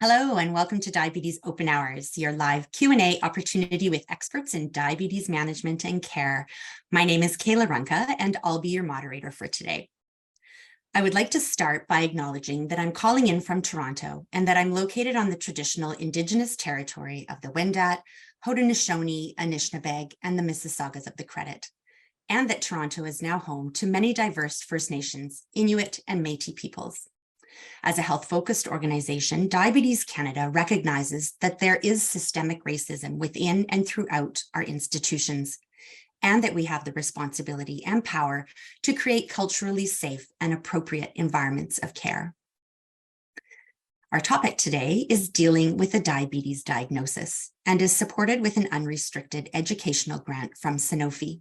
Hello and welcome to Diabetes Open Hours, your live Q&A opportunity with experts in diabetes management and care. My name is Kayla Runka and I'll be your moderator for today. I would like to start by acknowledging that I'm calling in from Toronto and that I'm located on the traditional Indigenous territory of the Wendat, Haudenosaunee, Anishinaabeg, and the Mississaugas of the Credit, and that Toronto is now home to many diverse First Nations, Inuit, and Métis peoples. As a health-focused organization, Diabetes Canada recognizes that there is systemic racism within and throughout our institutions, and that we have the responsibility and power to create culturally safe and appropriate environments of care. Our topic today is dealing with a diabetes diagnosis and is supported with an unrestricted educational grant from Sanofi.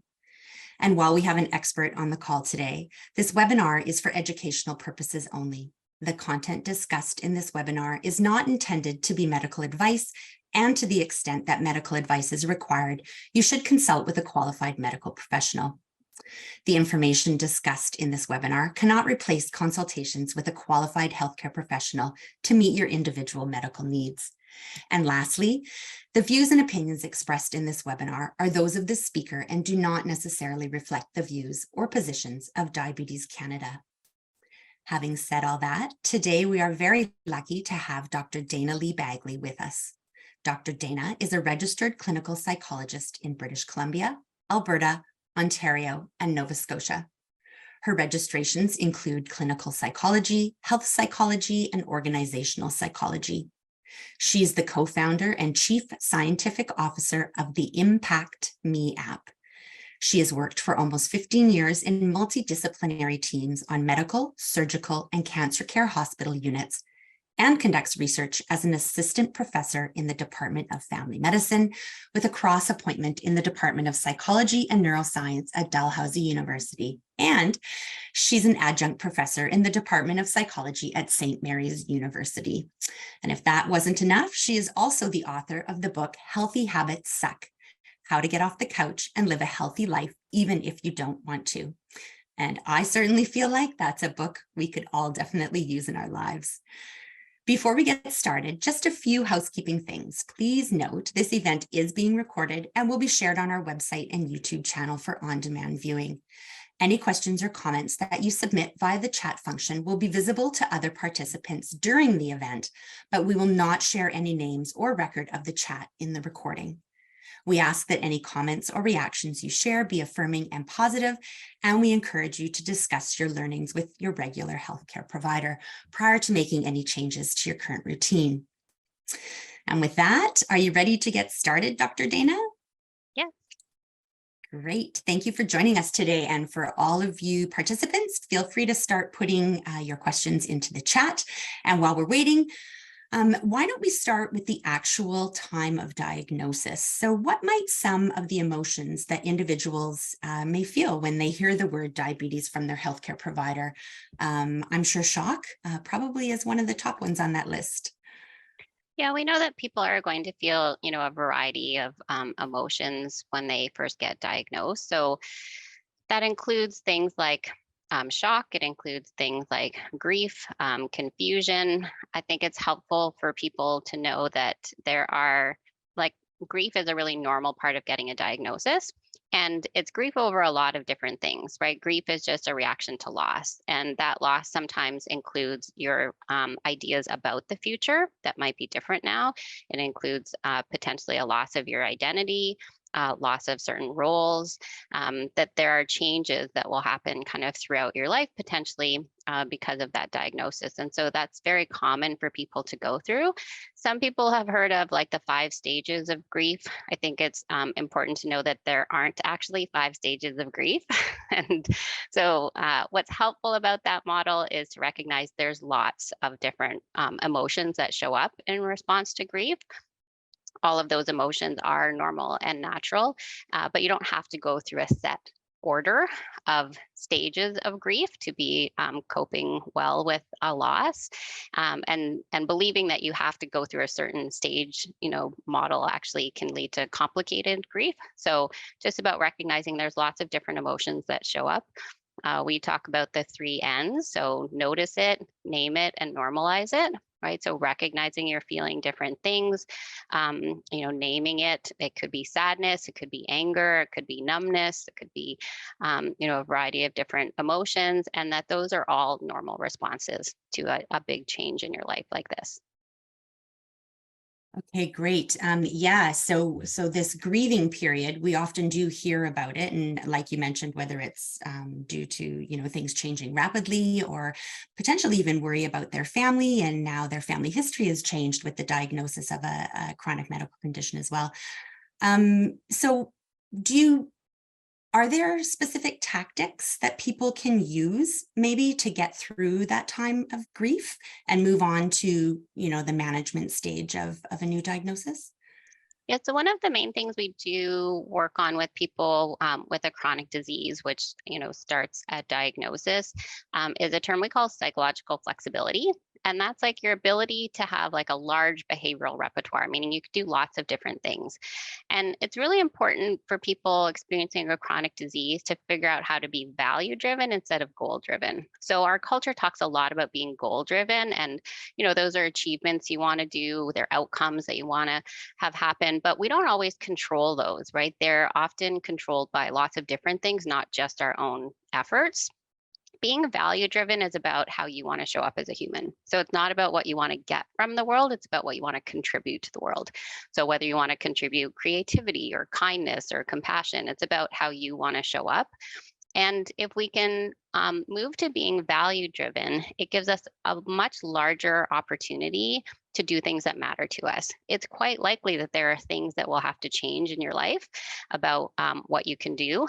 And while we have an expert on the call today, this webinar is for educational purposes only. The content discussed in this webinar is not intended to be medical advice, and to the extent that medical advice is required, you should consult with a qualified medical professional. The information discussed in this webinar cannot replace consultations with a qualified healthcare professional to meet your individual medical needs. And lastly, the views and opinions expressed in this webinar are those of the speaker and do not necessarily reflect the views or positions of Diabetes Canada. Having said all that, today we are very lucky to have Dr. Dayna Lee-Bagley with us. Dr. Dayna is a registered clinical psychologist in British Columbia, Alberta, Ontario, and Nova Scotia. Her registrations include clinical psychology, health psychology, and organizational psychology. She's the co-founder and chief scientific officer of the Impact Me app. She has worked for almost 15 years in multidisciplinary teams on medical, surgical, and cancer care hospital units, and conducts research as an assistant professor in the Department of Family Medicine with a cross appointment in the Department of Psychology and Neuroscience at Dalhousie University. And she's an adjunct professor in the Department of Psychology at St. Mary's University. And if that wasn't enough, she is also the author of the book Healthy Habits Suck: How to Get Off the Couch and Live a Healthy Life, even if you don't want to. And I certainly feel like that's a book we could all definitely use in our lives. Before we get started, just a few housekeeping things. Please note this event is being recorded and will be shared on our website and YouTube channel for on-demand viewing. Any questions or comments that you submit via the chat function will be visible to other participants during the event, but we will not share any names or record of the chat in the recording. We ask that any comments or reactions you share be affirming and positive, and we encourage you to discuss your learnings with your regular healthcare provider prior to making any changes to your current routine. And with that, are you ready to get started, Dr. Dayna? Yes. Great. Thank you for joining us today. And for all of you participants, feel free to start putting your questions into the chat. And while we're waiting, why don't we start with the actual time of diagnosis? So what might some of the emotions that individuals may feel when they hear the word diabetes from their healthcare provider? I'm sure shock probably is one of the top ones on that list. Yeah, we know that people are going to feel, a variety of emotions when they first get diagnosed. So that includes things like shock. It includes things like grief, confusion. I think it's helpful for people to know that grief is a really normal part of getting a diagnosis. And it's grief over a lot of different things, right? Grief is just a reaction to loss. And that loss sometimes includes your ideas about the future that might be different now. It includes potentially a loss of your identity, loss of certain roles, that there are changes that will happen kind of throughout your life potentially because of that diagnosis. And so that's very common for people to go through. Some people have heard of like the 5 stages of grief. I think it's important to know that there aren't actually 5 stages of grief. And so what's helpful about that model is to recognize there's lots of different emotions that show up in response to grief. All of those emotions are normal and natural, but you don't have to go through a set order of stages of grief to be coping well with a loss, and believing that you have to go through a certain stage model actually can lead to complicated grief. So just about recognizing there's lots of different emotions that show up. We talk about the 3 N's. So notice it, name it, and normalize it. right? So recognizing you're feeling different things, naming it. It could be sadness, it could be anger, it could be numbness, it could be, a variety of different emotions, and that those are all normal responses to a big change in your life like this. Okay, great. Yeah, so this grieving period, we often do hear about it, and like you mentioned, whether it's due to things changing rapidly, or potentially even worry about their family, and now their family history has changed with the diagnosis of a chronic medical condition as well. So, do you are there specific tactics that people can use maybe to get through that time of grief and move on to, the management stage of a new diagnosis? Yeah, so one of the main things we do work on with people with a chronic disease, which starts at diagnosis, is a term we call psychological flexibility, and that's like your ability to have like a large behavioral repertoire, meaning you could do lots of different things. And it's really important for people experiencing a chronic disease to figure out how to be value driven instead of goal driven. So our culture talks a lot about being goal driven, and those are achievements you want to do, they're outcomes that you want to have happen, but we don't always control those, right? They're often controlled by lots of different things, not just our own efforts. Being value driven is about how you want to show up as a human. So it's not about what you want to get from the world, it's about what you want to contribute to the world. So whether you want to contribute creativity or kindness or compassion, it's about how you want to show up. And if we can move to being value driven, it gives us a much larger opportunity to do things that matter to us. It's quite likely that there are things that will have to change in your life about what you can do.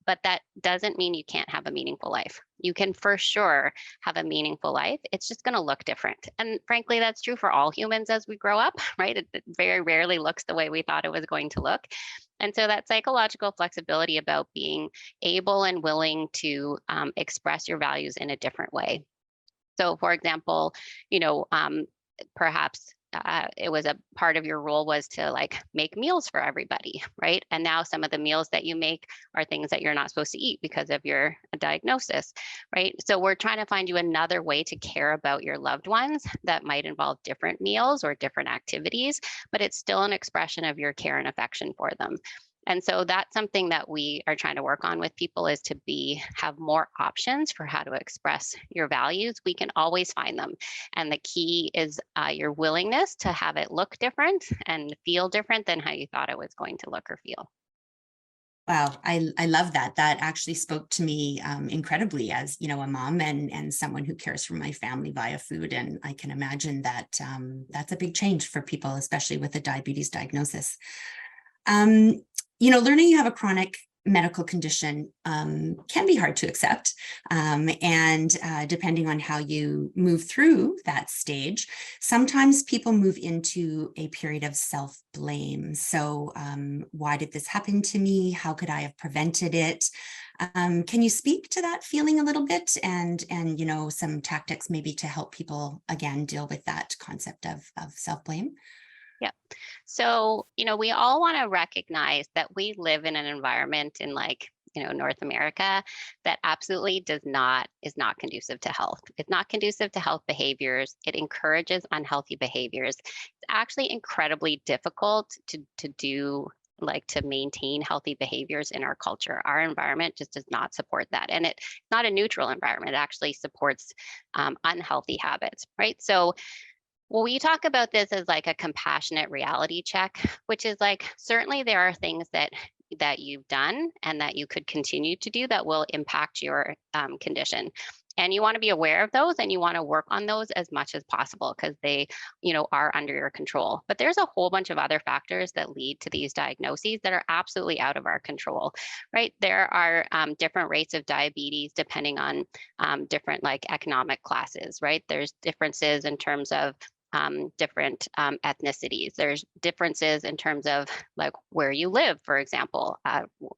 But that doesn't mean you can't have a meaningful life. You can for sure have a meaningful life. It's just going to look different. And frankly, that's true for all humans as we grow up, right? It very rarely looks the way we thought it was going to look. And so that psychological flexibility about being able and willing to express your values in a different way. So, for example, perhaps it was a part of your role was to like make meals for everybody, right? And now some of the meals that you make are things that you're not supposed to eat because of your diagnosis, right? So we're trying to find you another way to care about your loved ones that might involve different meals or different activities, but it's still an expression of your care and affection for them. And so that's something that we are trying to work on with people, is to have more options for how to express your values. We can always find them. And the key is your willingness to have it look different and feel different than how you thought it was going to look or feel. Wow, I love that. That actually spoke to me incredibly as a mom and someone who cares for my family via food. And I can imagine that that's a big change for people, especially with a diabetes diagnosis. Um, Learning you have a chronic medical condition can be hard to accept. And depending on how you move through that stage, sometimes people move into a period of self-blame. So why did this happen to me? How could I have prevented it? Can you speak to that feeling a little bit, and some tactics maybe to help people again deal with that concept of self-blame? Yeah. So, we all want to recognize that we live in an environment in North America that absolutely is not conducive to health. It's not conducive to health behaviors. It encourages unhealthy behaviors. It's actually incredibly difficult to do, like, to maintain healthy behaviors in our culture. Our environment just does not support that. And it's not a neutral environment. It actually supports unhealthy habits, right? So well, we talk about this as like a compassionate reality check, which is like, certainly there are things that you've done and that you could continue to do that will impact your condition. And you want to be aware of those, and you want to work on those as much as possible because they, are under your control. But there's a whole bunch of other factors that lead to these diagnoses that are absolutely out of our control, right? There are different rates of diabetes depending on different like economic classes, right? There's differences in terms of different ethnicities. There's differences in terms of like where you live, for example,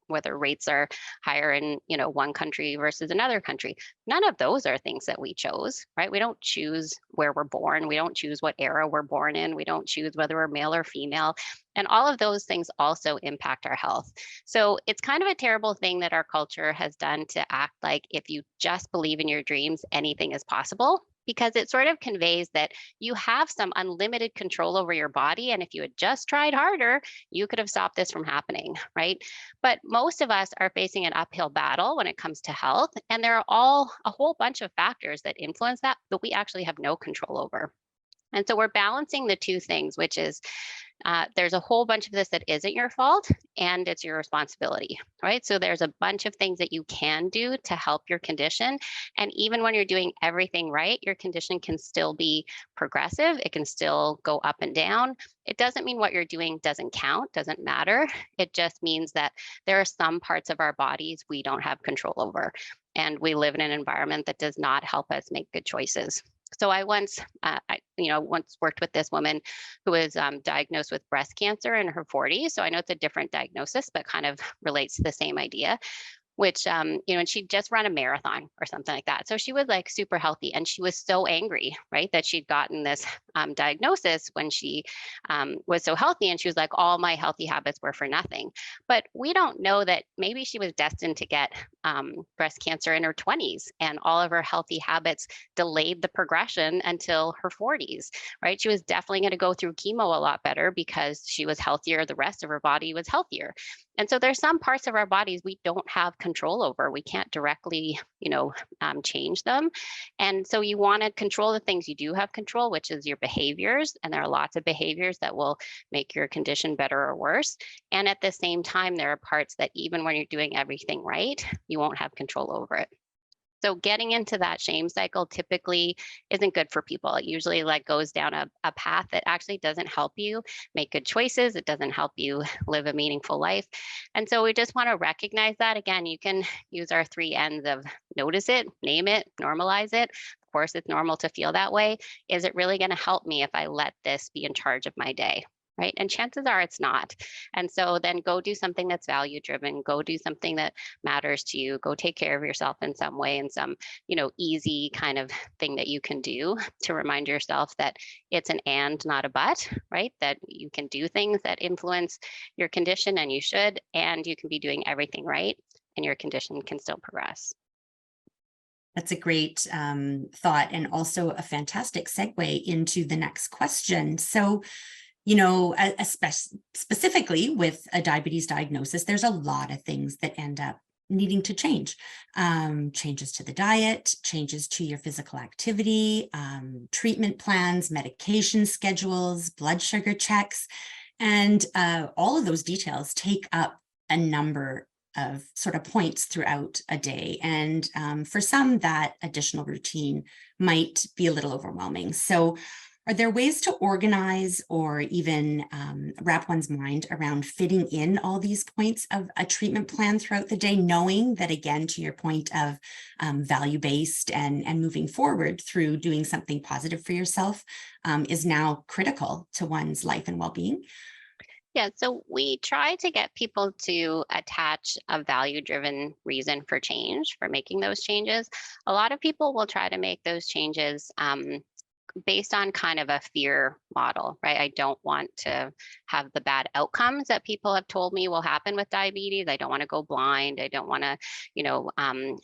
whether rates are higher in one country versus another country. None of those are things that we chose, right? We don't choose where we're born. We don't choose what era we're born in. We don't choose whether we're male or female. And all of those things also impact our health. So it's kind of a terrible thing that our culture has done to act like if you just believe in your dreams, anything is possible, because it sort of conveys that you have some unlimited control over your body. And if you had just tried harder, you could have stopped this from happening, right? But most of us are facing an uphill battle when it comes to health. And there are a whole bunch of factors that influence that we actually have no control over. And so we're balancing the two things, which is there's a whole bunch of this that isn't your fault and it's your responsibility, right? So there's a bunch of things that you can do to help your condition. And even when you're doing everything right, your condition can still be progressive. It can still go up and down. It doesn't mean what you're doing doesn't count, doesn't matter. It just means that there are some parts of our bodies we don't have control over. And we live in an environment that does not help us make good choices. So I once worked with this woman who was diagnosed with breast cancer in her 40s. So I know it's a different diagnosis, but kind of relates to the same idea, which, and she'd just run a marathon or something like that. So she was like super healthy and she was so angry, right, that she'd gotten this diagnosis when she was so healthy. And she was like, all my healthy habits were for nothing. But we don't know that maybe she was destined to get breast cancer in her 20s and all of her healthy habits delayed the progression until her 40s, right? She was definitely going to go through chemo a lot better because she was healthier. The rest of her body was healthier. And so there's some parts of our bodies we don't have control over. We can't directly, change them. And so you want to control the things you do have control, which is your behaviors. And there are lots of behaviors that will make your condition better or worse. And at the same time, there are parts that even when you're doing everything right, you won't have control over it. So getting into that shame cycle typically isn't good for people. It usually goes down a path that actually doesn't help you make good choices. It doesn't help you live a meaningful life. And so we just want to recognize that. Again, you can use our 3 N's of notice it, name it, normalize it. Of course, it's normal to feel that way. Is it really going to help me if I let this be in charge of my day? Right? And chances are it's not. And so then go do something that's value driven, go do something that matters to you, go take care of yourself in some way, in some, easy kind of thing that you can do to remind yourself that it's an and, not a but, right? That you can do things that influence your condition and you should, and you can be doing everything right and your condition can still progress. That's a great thought, and also a fantastic segue into the next question. So, specifically with a diabetes diagnosis, there's a lot of things that end up needing to change. Changes to the diet, changes to your physical activity, treatment plans, medication schedules, blood sugar checks, and all of those details take up a number of sort of points throughout a day. And for some, that additional routine might be a little overwhelming. So are there ways to organize or even wrap one's mind around fitting in all these points of a treatment plan throughout the day, knowing that, again, to your point of value-based and moving forward through doing something positive for yourself is now critical to one's life and well-being? Yeah, so we try to get people to attach a value-driven reason for change, for making those changes. A lot of people will try to make those changes based on kind of a fear model, right? I don't want to have the bad outcomes that people have told me will happen with diabetes. I don't want to go blind. I don't want to,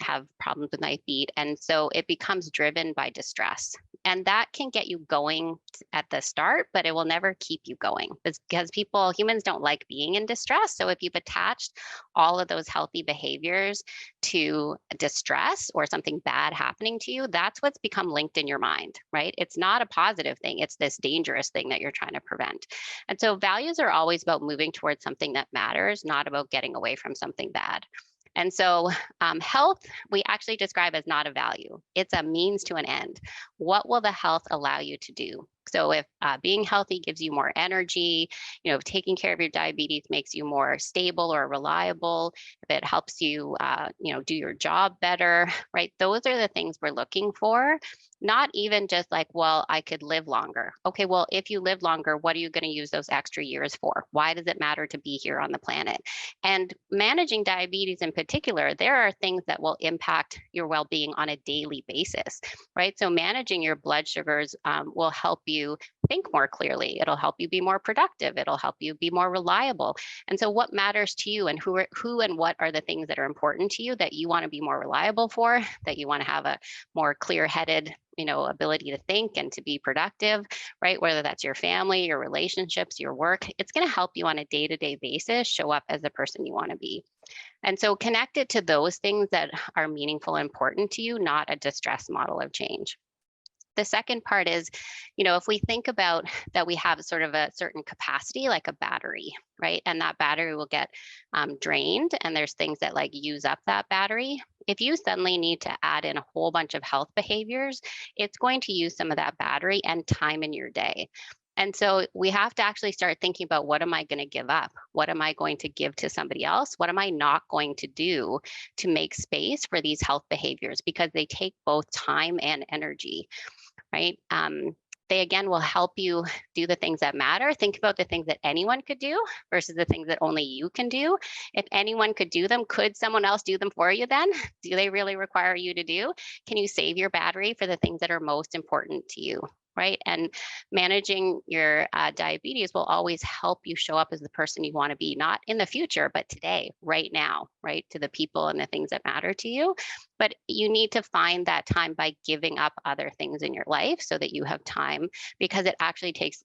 have problems with my feet. And so it becomes driven by distress. And that can get you going at the start, but it will never keep you going because humans don't like being in distress. So if you've attached all of those healthy behaviors to distress or something bad happening to you, that's what's become linked in your mind, right? It's not a positive thing. It's this dangerous thing that you're trying to prevent. And so values are always about moving towards something that matters, not about getting away from something bad. And so health, we actually describe as not a value. It's a means to an end. What will the health allow you to do? So if being healthy gives you more energy, if taking care of your diabetes makes you more stable or reliable, if it helps you, do your job better, right? Those are the things we're looking for. Not even just like, well, I could live longer. Okay, well, if you live longer, what are you going to use those extra years for? Why does it matter to be here on the planet? And managing diabetes in particular, there are things that will impact your well-being on a daily basis, right? So managing your blood sugars will help you you think more clearly. It'll help you be more productive. It'll help you be more reliable. And so what matters to you, and who and what are the things that are important to you that you want to be more reliable for, that you want to have a more clear-headed, ability to think and to be productive, right? Whether that's your family, your relationships, your work, it's going to help you on a day-to-day basis show up as the person you want to be. And so connect it to those things that are meaningful and important to you, not a distress model of change. The second part is, if we think about that we have sort of a certain capacity, like a battery, right? And that battery will get drained, and there's things that like use up that battery. If you suddenly need to add in a whole bunch of health behaviors, it's going to use some of that battery and time in your day. And so we have to actually start thinking about, what am I going to give up? What am I going to give to somebody else? What am I not going to do to make space for these health behaviors? Because they take both time and energy, right? They again will help you do the things that matter. Think about the things that anyone could do versus the things that only you can do. If anyone could do them, could someone else do them for you then? Do they really require you to do? Can you save your battery for the things that are most important to you? Right? And managing your diabetes will always help you show up as the person you want to be, not in the future, but today, right now, right? To the people and the things that matter to you. But you need to find that time by giving up other things in your life so that you have time, because it actually takes,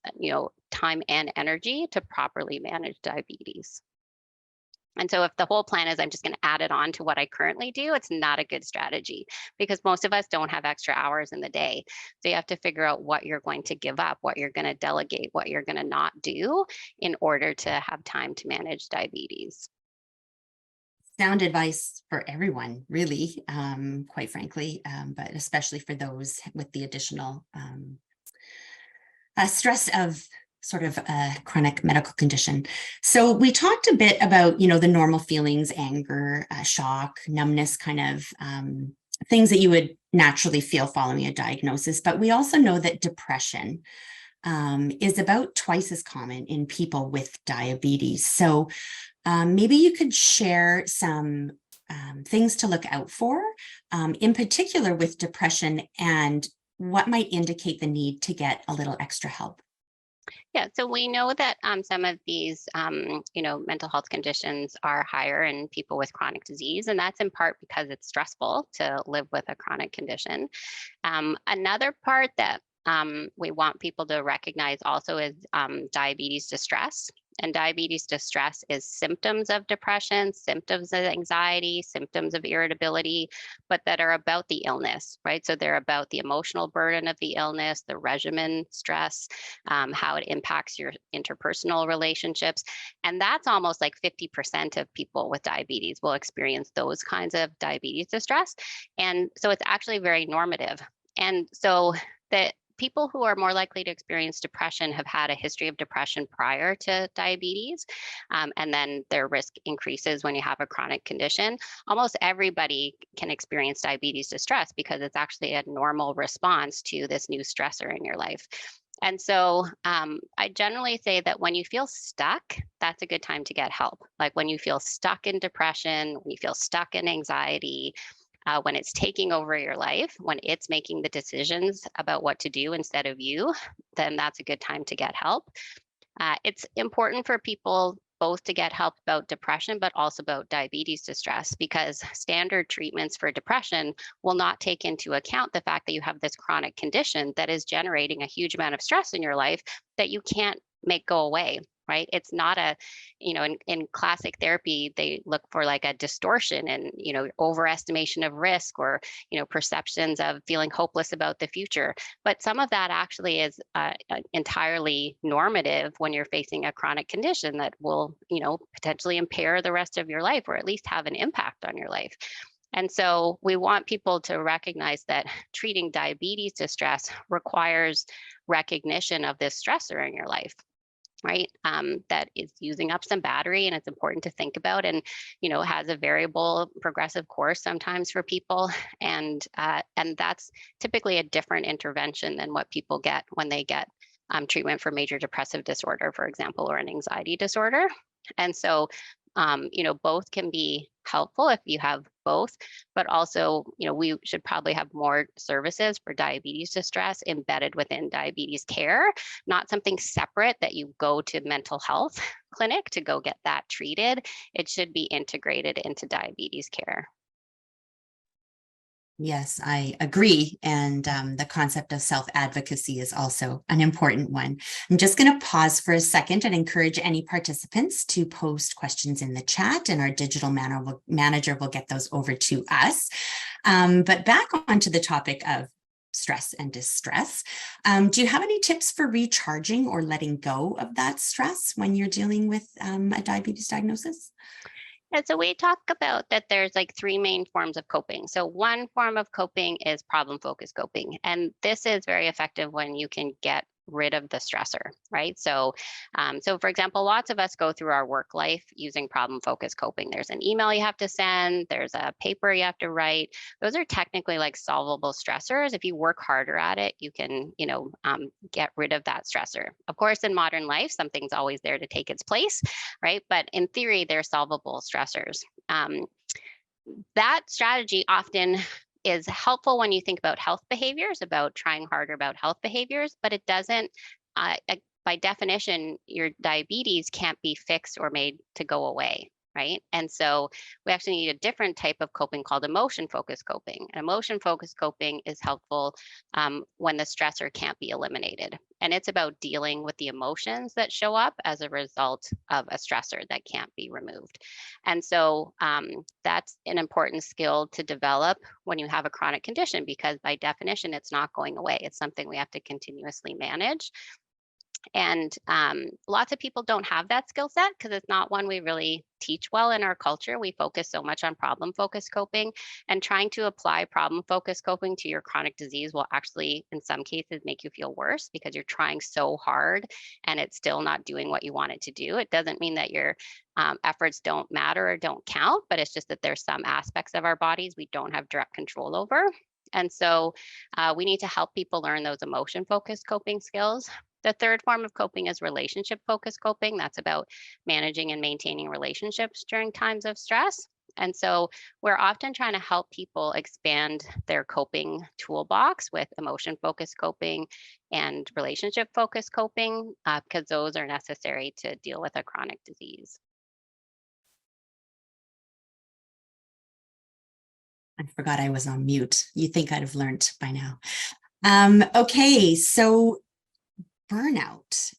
time and energy to properly manage diabetes. And so if the whole plan is I'm just going to add it on to what I currently do, it's not a good strategy, because most of us don't have extra hours in the day. So you have to figure out what you're going to give up, what you're going to delegate, what you're going to not do in order to have time to manage diabetes. Sound advice for everyone, really, quite frankly, but especially for those with the additional stress of sort of a chronic medical condition. So we talked a bit about, the normal feelings, anger, shock, numbness, kind of things that you would naturally feel following a diagnosis. But we also know that depression is about twice as common in people with diabetes. So maybe you could share some things to look out for, in particular with depression, and what might indicate the need to get a little extra help. Yeah, so we know that some of these, mental health conditions are higher in people with chronic disease, and that's in part because it's stressful to live with a chronic condition. Another part that we want people to recognize also is diabetes distress. And diabetes distress is symptoms of depression, symptoms of anxiety, symptoms of irritability, but that are about the illness, right? So they're about the emotional burden of the illness, the regimen stress, how it impacts your interpersonal relationships. And that's almost like 50% of people with diabetes will experience those kinds of diabetes distress. And so it's actually very normative. And so the people who are more likely to experience depression have had a history of depression prior to diabetes, and then their risk increases when you have a chronic condition. Almost everybody can experience diabetes distress because it's actually a normal response to this new stressor in your life. And so I generally say that when you feel stuck, that's a good time to get help. Like when you feel stuck in depression, when you feel stuck in anxiety, when it's taking over your life, when it's making the decisions about what to do instead of you, then that's a good time to get help. It's important for people both to get help about depression, but also about diabetes distress, because standard treatments for depression will not take into account the fact that you have this chronic condition that is generating a huge amount of stress in your life that you can't make go away. Right? It's not a, in classic therapy, they look for like a distortion and, overestimation of risk, or, perceptions of feeling hopeless about the future. But some of that actually is entirely normative when you're facing a chronic condition that will, potentially impair the rest of your life, or at least have an impact on your life. And so we want people to recognize that treating diabetes distress requires recognition of this stressor in your life, right? That is using up some battery, and it's important to think about, and has a variable progressive course sometimes for people, and that's typically a different intervention than what people get when they get treatment for major depressive disorder, for example, or an anxiety disorder. And so Both can be helpful if you have both, but also, we should probably have more services for diabetes distress embedded within diabetes care, not something separate that you go to mental health clinic to go get that treated. It should be integrated into diabetes care. Yes, I agree. And the concept of self-advocacy is also an important one. I'm just going to pause for a second and encourage any participants to post questions in the chat, and our digital manager will get those over to us. But back onto the topic of stress and distress. Do you have any tips for recharging or letting go of that stress when you're dealing with a diabetes diagnosis? And so we talk about that there's like three main forms of coping. So one form of coping is problem focused coping. And this is very effective when you can get rid of the stressor, right? So for example, lots of us go through our work life using problem focused coping. There's an email you have to send, there's a paper you have to write. Those are technically like solvable stressors. If you work harder at it, you can, get rid of that stressor. Of course, in modern life, something's always there to take its place, right? But in theory, they're solvable stressors. That strategy often is helpful when you think about health behaviors, about trying harder about health behaviors, but it doesn't, by definition, your diabetes can't be fixed or made to go away, right? And so we actually need a different type of coping called emotion-focused coping. And emotion-focused coping is helpful when the stressor can't be eliminated. And it's about dealing with the emotions that show up as a result of a stressor that can't be removed. And so that's an important skill to develop when you have a chronic condition, because by definition, it's not going away. It's something we have to continuously manage. And lots of people don't have that skill set because it's not one we really teach well in our culture. We focus so much on problem focused coping, and trying to apply problem focused coping to your chronic disease will actually, in some cases, make you feel worse because you're trying so hard and it's still not doing what you want it to do. It doesn't mean that your efforts don't matter or don't count, but it's just that there's some aspects of our bodies we don't have direct control over. And so we need to help people learn those emotion focused coping skills. The third form of coping is relationship focused coping. That's about managing and maintaining relationships during times of stress. And so we're often trying to help people expand their coping toolbox with emotion focused coping and relationship focused coping because those are necessary to deal with a chronic disease. I forgot I was on mute. You think I'd have learned by now. Okay, so burnout,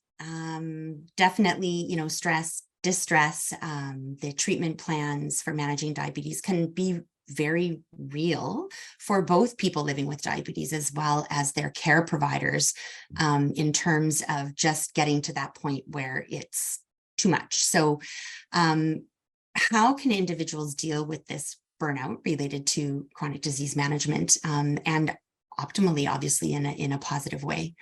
definitely, stress, distress, the treatment plans for managing diabetes can be very real for both people living with diabetes as well as their care providers, in terms of just getting to that point where it's too much. So how can individuals deal with this burnout related to chronic disease management, and optimally, obviously, in a positive way?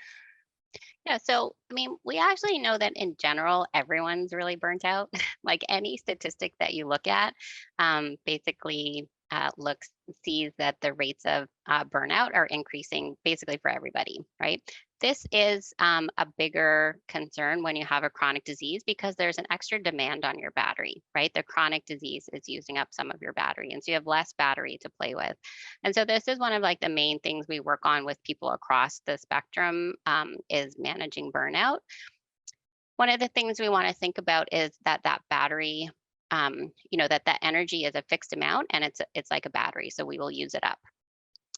Yeah, so I mean, we actually know that in general, everyone's really burnt out. Like any statistic that you look at, basically sees that the rates of burnout are increasing basically for everybody, right? This is a bigger concern when you have a chronic disease because there's an extra demand on your battery, right? The chronic disease is using up some of your battery, and so you have less battery to play with. And so this is one of like the main things we work on with people across the spectrum, is managing burnout. One of the things we want to think about is that battery, that energy is a fixed amount, and it's like a battery, so we will use it up.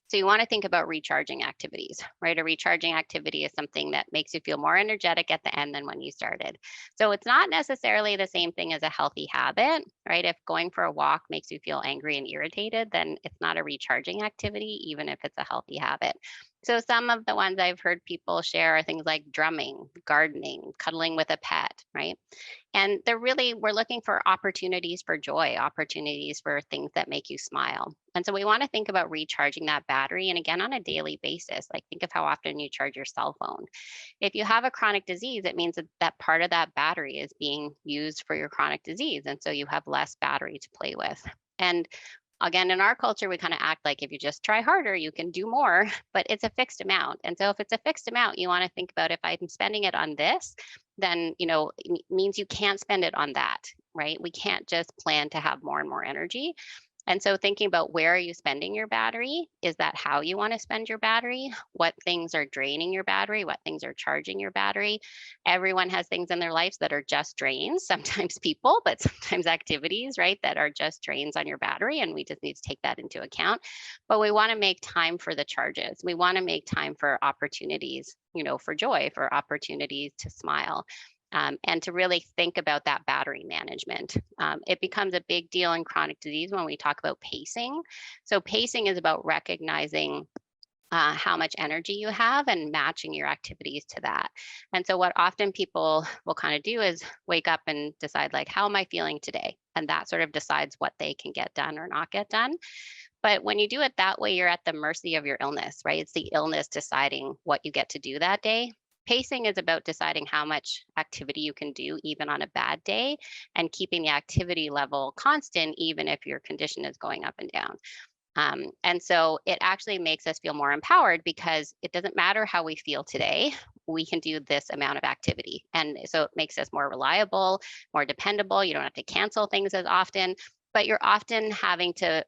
So you want to think about recharging activities, right? A recharging activity is something that makes you feel more energetic at the end than when you started. So it's not necessarily the same thing as a healthy habit, right? If going for a walk makes you feel angry and irritated, then it's not a recharging activity, even if it's a healthy habit. So some of the ones I've heard people share are things like drumming, gardening, cuddling with a pet, right? And we're looking for opportunities for joy, opportunities for things that make you smile. And so we want to think about recharging that battery. And again, on a daily basis, like think of how often you charge your cell phone. If you have a chronic disease, it means that part of that battery is being used for your chronic disease. And so you have less battery to play with. And again, in our culture, we kind of act like if you just try harder, you can do more, but it's a fixed amount. And so if it's a fixed amount, you want to think about if I'm spending it on this, then, it means you can't spend it on that. right? We can't just plan to have more and more energy. And so thinking about where are you spending your battery? Is that how you want to spend your battery? What things are draining your battery? What things are charging your battery? Everyone has things in their lives that are just drains, sometimes people, but sometimes activities, right, that are just drains on your battery. And we just need to take that into account. But we want to make time for the charges. We want to make time for opportunities, for joy, for opportunities to smile. And to really think about that battery management. It becomes a big deal in chronic disease when we talk about pacing. So pacing is about recognizing how much energy you have and matching your activities to that. And so what often people will kind of do is wake up and decide, like, how am I feeling today? And that sort of decides what they can get done or not get done. But when you do it that way, you're at the mercy of your illness, right? It's the illness deciding what you get to do that day. Pacing is about deciding how much activity you can do even on a bad day and keeping the activity level constant even if your condition is going up and down. And so it actually makes us feel more empowered because it doesn't matter how we feel today, we can do this amount of activity. And so it makes us more reliable, more dependable. You don't have to cancel things as often, but you're often having to,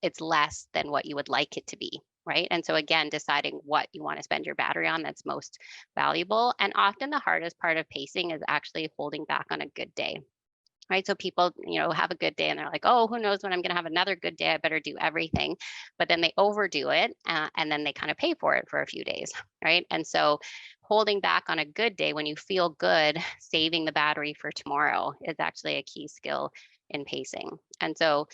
it's less than what you would like it to be. Right. And so again, deciding what you want to spend your battery on that's most valuable. And often the hardest part of pacing is actually holding back on a good day. Right. So people, have a good day and they're like, oh, who knows when I'm going to have another good day? I better do everything. But then they overdo it and then they kind of pay for it for a few days. Right. And so holding back on a good day when you feel good, saving the battery for tomorrow is actually a key skill in pacing. And so,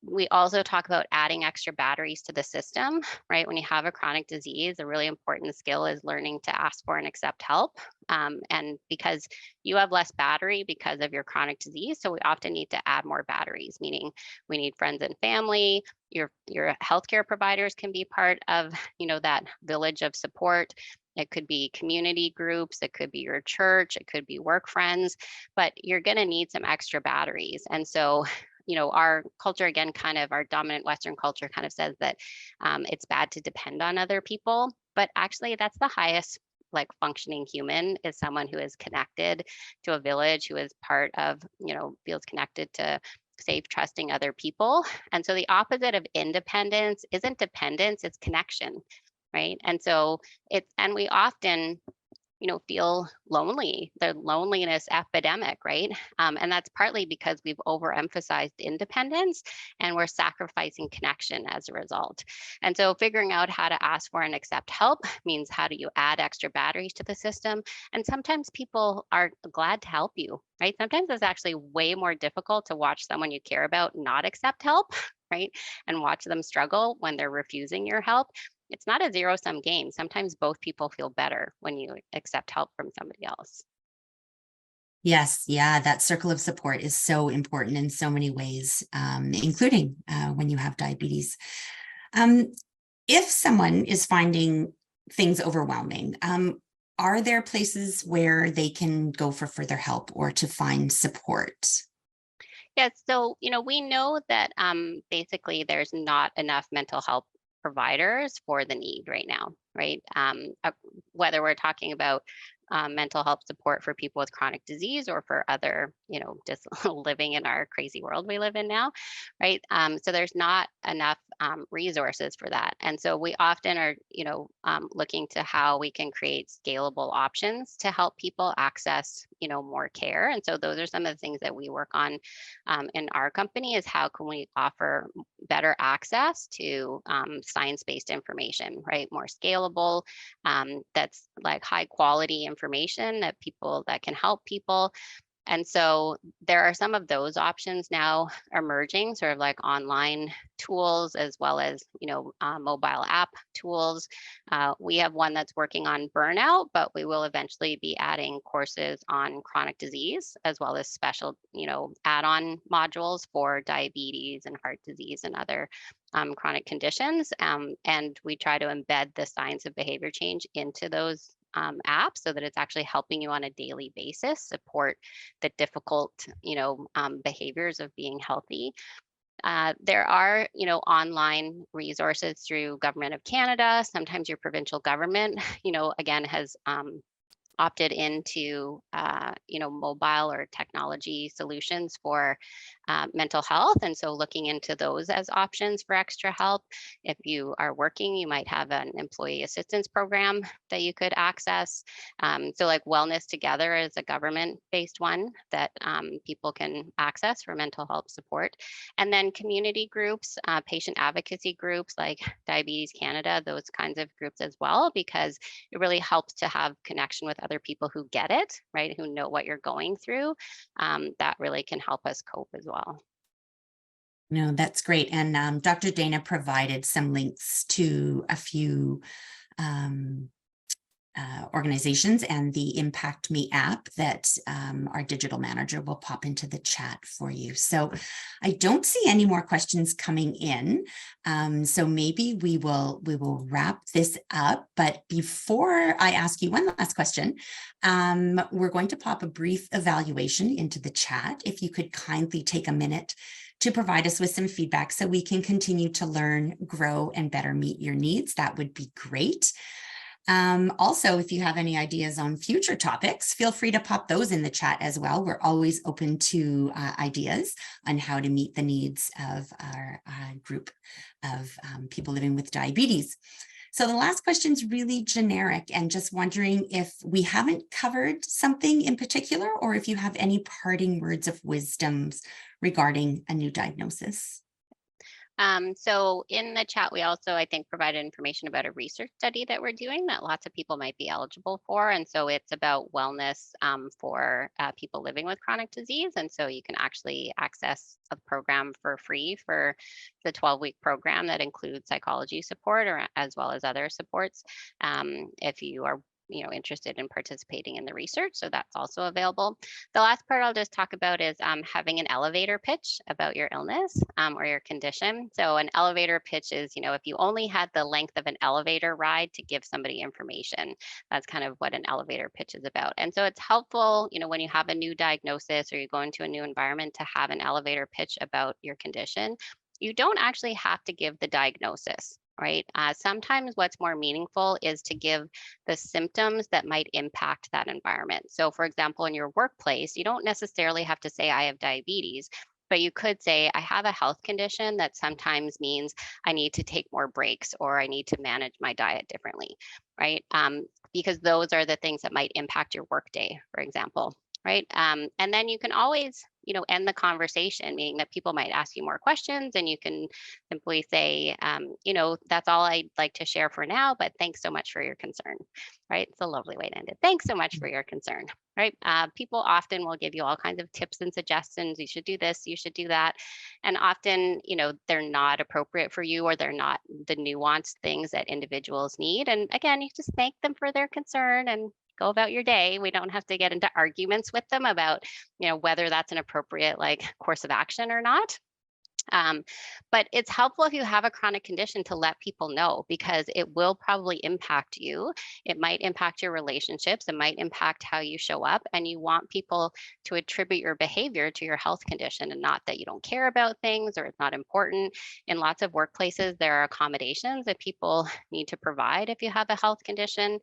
we also talk about adding extra batteries to the system, right? When you have a chronic disease, a really important skill is learning to ask for and accept help. And because you have less battery because of your chronic disease, so we often need to add more batteries, meaning we need friends and family. Your healthcare providers can be part of, that village of support. It could be community groups, it could be your church, it could be work friends, but you're going to need some extra batteries. And so our culture, again, kind of our dominant Western culture kind of says that it's bad to depend on other people. But actually, that's the highest like functioning human is someone who is connected to a village, who is part of, feels connected to safe, trusting other people. And so the opposite of independence isn't dependence, it's connection. Right. And so and we often feel lonely, the loneliness epidemic, right? And that's partly because we've overemphasized independence and we're sacrificing connection as a result. And so figuring out how to ask for and accept help means how do you add extra batteries to the system? And sometimes people are glad to help you, right? Sometimes it's actually way more difficult to watch someone you care about not accept help, right? And watch them struggle when they're refusing your help. It's not a zero-sum game. Sometimes both people feel better when you accept help from somebody else. Yes, yeah, that circle of support is so important in so many ways, including when you have diabetes. If someone is finding things overwhelming, are there places where they can go for further help or to find support? Yeah, so we know that basically there's not enough mental health providers for the need right now, right? Whether we're talking about mental health support for people with chronic disease or for other, just living in our crazy world we live in now, right? So there's not enough resources for that. And so we often are, looking to how we can create scalable options to help people access, more care. And so those are some of the things that we work on in our company is how can we offer better access to science-based information, right? More scalable, that's like high quality information that can help people. And so there are some of those options now emerging, sort of like online tools as well as, mobile app tools. We have one that's working on burnout, but we will eventually be adding courses on chronic disease as well as special, add-on modules for diabetes and heart disease and other chronic conditions. And we try to embed the science of behavior change into those apps so that it's actually helping you on a daily basis support the difficult behaviors of being healthy. There are online resources through government of Canada, sometimes your provincial government again has opted into mobile or technology solutions for mental health, and so looking into those as options for extra help. If you are working, you might have an employee assistance program that you could access. So like Wellness Together is a government-based one that people can access for mental health support. And then community groups, patient advocacy groups like Diabetes Canada, those kinds of groups as well, because it really helps to have connection with other people who get it, right? Who know what you're going through. That really can help us cope as well. No, that's great. And Dr. Dayna provided some links to a few organizations and the Impact Me app that our digital manager will pop into the chat for you. So I don't see any more questions coming in. So maybe we will wrap this up. But before I ask you one last question, we're going to pop a brief evaluation into the chat. If you could kindly take a minute to provide us with some feedback so we can continue to learn, grow, and better meet your needs, that would be great. Also, if you have any ideas on future topics, feel free to pop those in the chat as well. We're always open to ideas on how to meet the needs of our group of people living with diabetes. So the last question is really generic, and just wondering if we haven't covered something in particular, or if you have any parting words of wisdoms regarding a new diagnosis. So in the chat, we also, I think, provided information about a research study that we're doing that lots of people might be eligible for. And so it's about wellness for people living with chronic disease. And so you can actually access a program for free for the 12-week program that includes psychology support or as well as other supports if you are interested in participating in the research. So that's also available. The last part I'll just talk about is having an elevator pitch about your illness or your condition. So an elevator pitch is, if you only had the length of an elevator ride to give somebody information, that's kind of what an elevator pitch is about. And so it's helpful, when you have a new diagnosis or you go into a new environment to have an elevator pitch about your condition. You don't actually have to give the diagnosis, right? Sometimes what's more meaningful is to give the symptoms that might impact that environment. So for example, in your workplace, you don't necessarily have to say I have diabetes, but you could say I have a health condition that sometimes means I need to take more breaks or I need to manage my diet differently, right? Because those are the things that might impact your workday, for example, right? And then you can always end the conversation, meaning that people might ask you more questions and you can simply say, that's all I'd like to share for now, but thanks so much for your concern, right? It's a lovely way to end it. Thanks so much for your concern, right? People often will give you all kinds of tips and suggestions. You should do this, you should do that. And often, they're not appropriate for you or they're not the nuanced things that individuals need. And again, you just thank them for their concern and go about your day. We don't have to get into arguments with them about, whether that's an appropriate course of action or not. But it's helpful if you have a chronic condition to let people know because it will probably impact you. It might impact your relationships. It might impact how you show up. And you want people to attribute your behavior to your health condition and not that you don't care about things or it's not important. In lots of workplaces, there are accommodations that people need to provide if you have a health condition,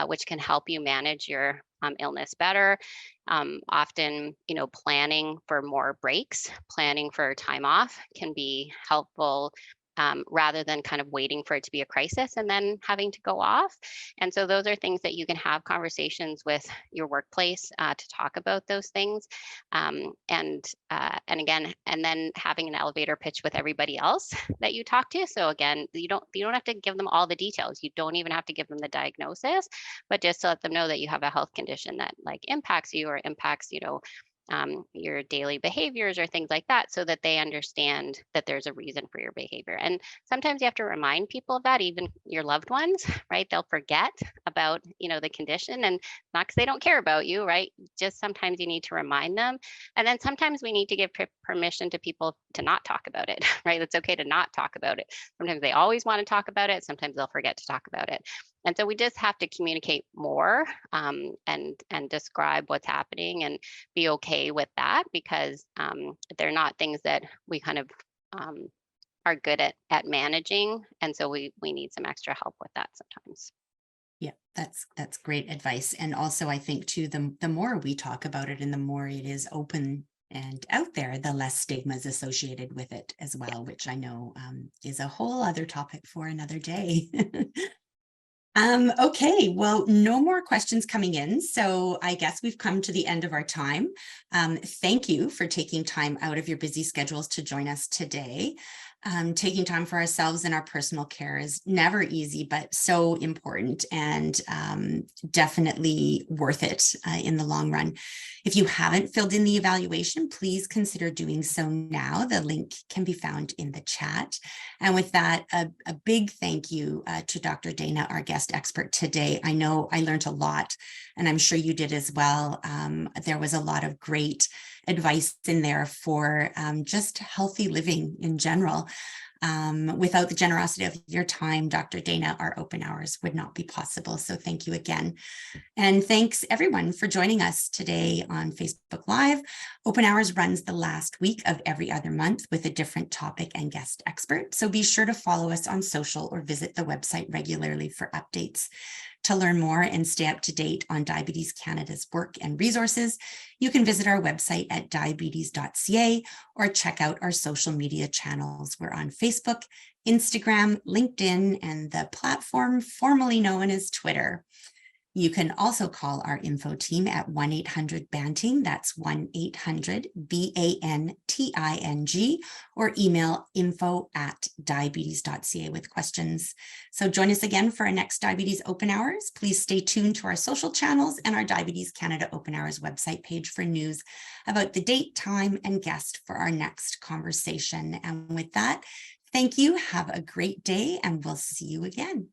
which can help you manage your illness better. Often, planning for more breaks, planning for time off can be helpful rather than kind of waiting for it to be a crisis and then having to go off. And so those are things that you can have conversations with your workplace to talk about those things. And again, and then having an elevator pitch with everybody else that you talk to. So again, you don't have to give them all the details. You don't even have to give them the diagnosis, but just to let them know that you have a health condition that impacts you or impacts, your daily behaviors or things like that so that they understand that there's a reason for your behavior. And sometimes you have to remind people of that, even your loved ones, right? They'll forget about, the condition and not because they don't care about you, right? Just sometimes you need to remind them. And then sometimes we need to give permission to people to not talk about it, right? It's okay to not talk about it. Sometimes they always want to talk about it. Sometimes they'll forget to talk about it. And so we just have to communicate more and describe what's happening and be okay with that because they're not things that we kind of are good at managing. And so we need some extra help with that sometimes. Yeah, That's great advice. And also I think too, the more we talk about it and the more it is open and out there, the less stigma is associated with it as Yeah. well, which I know is a whole other topic for another day. Okay, well, no more questions coming in. So I guess we've come to the end of our time. Thank you for taking time out of your busy schedules to join us today. Taking time for ourselves and our personal care is never easy, but so important and definitely worth it in the long run. If you haven't filled in the evaluation, please consider doing so now. The link can be found in the chat. And with that, a big thank you to Dr. Dayna, our guest expert today. I know I learned a lot, and I'm sure you did as well. There was a lot of great advice in there for just healthy living in general. Without the generosity of your time, Dr. Dayna, our open hours would not be possible. So thank you again. And thanks everyone for joining us today on Facebook Live. Open Hours runs the last week of every other month with a different topic and guest expert. So be sure to follow us on social or visit the website regularly for updates. To learn more and stay up to date on Diabetes Canada's work and resources, you can visit our website at diabetes.ca or check out our social media channels. We're on Facebook, Instagram, LinkedIn, and the platform formerly known as Twitter. You can also call our info team at 1-800-BANTING, that's 1-800-BANTING, or email info@diabetes.ca with questions. So join us again for our next Diabetes Open Hours. Please stay tuned to our social channels and our Diabetes Canada Open Hours website page for news about the date, time, and guest for our next conversation. And with that, thank you, have a great day, and we'll see you again.